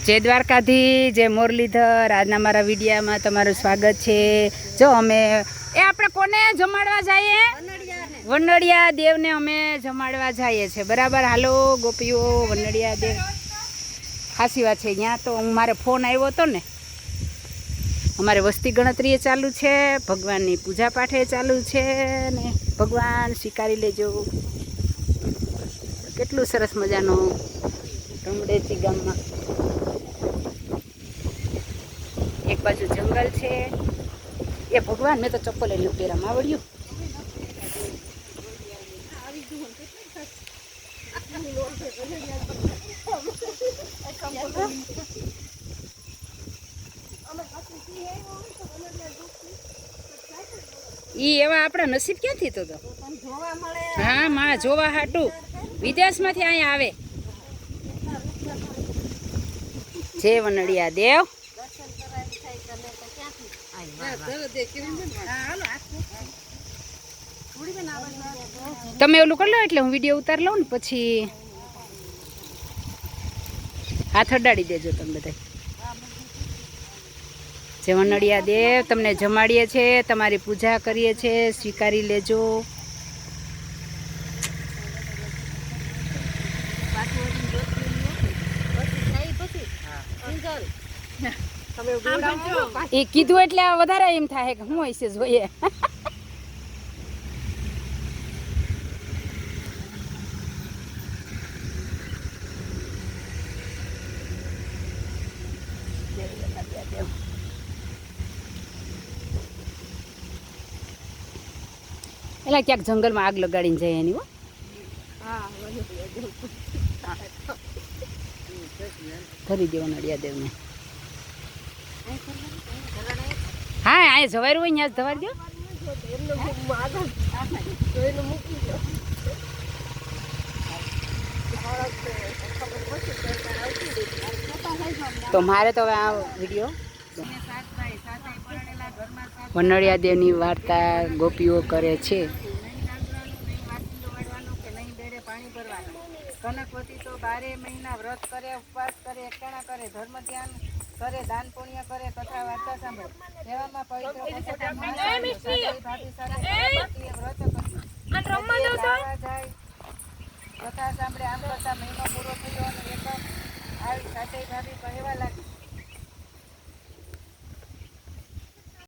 જય દ્વારકાધી, જય મુરલીધર। આજના મારા વિડીયામાં તમારું સ્વાગત છે। જો અમે આપણે કોને જમાડવા જઈએ? વનડિયા દેવને અમે જમાડવા જઈએ છે, બરાબર। હાલો ગોપીઓ, વનડિયા દેવ ખાસી વાત છે। ત્યાં તો મારે ફોન આવ્યો હતો ને, અમારે વસ્તી ગણતરી એ ચાલુ છે, ભગવાનની પૂજા પાઠે ચાલુ છે ને ભગવાન સ્વીકારી લેજો। કેટલું સરસ મજાનું રમડેચી ગામમાં એક બાજુ જંગલ છે। એ ભગવાન, મેં તો ચપ્પલ એની પહેરામાં આવડ્યું। ઈ એવા આપણા નસીબ ક્યાંથી તો હા, મારા જોવા હાટું વિદેશમાંથી અહીંયા આવે। જય વનડિયા દેવ। તમે ઓલું કરી લો એટલે હું વિડીયો ઉતાર લઉં ને પછી હાથ અડાડી દેજો તમે બધા। જય વનડિયા દેવ, તમને જમાડીએ છે, તમારી પૂજા કરીએ છે, સ્વીકારી લેજો। એ કીધું એટલે વધારે એમ થાય કે હું હશે જોઈએ। એટલે ક્યાંક જંગલમાં આગ લગાડીને જાય એની હો। કરી દેવો નડિયા દેવને। હા, આ જવાયું હોય ત્યાં જવારી દો। તો મારે તો હવે આ વિડીયો વનડિયા દેવની વાર્તા ગોપીઓ કરે છે। કનકવતી તો 12 મહિના વ્રત કરે, ઉપવાસ કરે, એકટાણા કરે, ધર્મ ધ્યાન કરે, દાન પુણ્ય કરે, કથા વાર્તા સાંભળે। એવામાં પવિત્ર ભાભી સાથે વ્રત જાય, કથા સાંભળે। આમ કરતા મહિનો પૂરો થયો અને એક આવી સાચી ભાભી કહેવા લાગી,